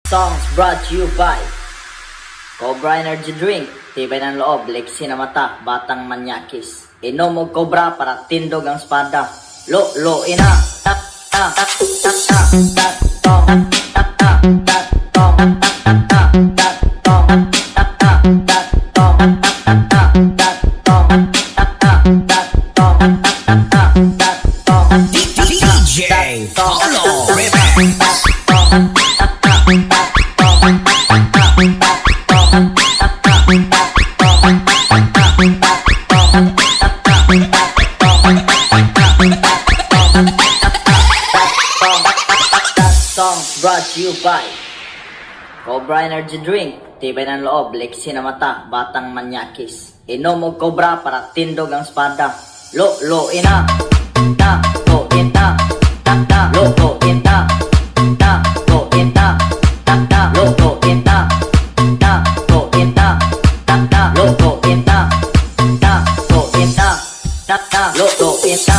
Songs brought to you by Cobra Energy Drink, tibay ng loob, leksi na mata, batang manyakis. Inom og Cobra para tindog ang espada. Lo ina, tak tak tak tak tak tak tong tak tak tak tong tak tak tak tak tong tak tak tak tong tak tak tak tong tak tak tak tong tak tak tak tong DJ Paulo Remix. Song brought to you by Cobra Energy Drink, tibay ng loob, leksi na mata, batang manyakis. Inom og Cobra para tindog ang espada. Lo ina, ta lo ina, ta ta lo ina, ta lo ina, ta ta lo ina, ta lo ina, ta ta lo ina, ta lo ina, ta ta lo ina.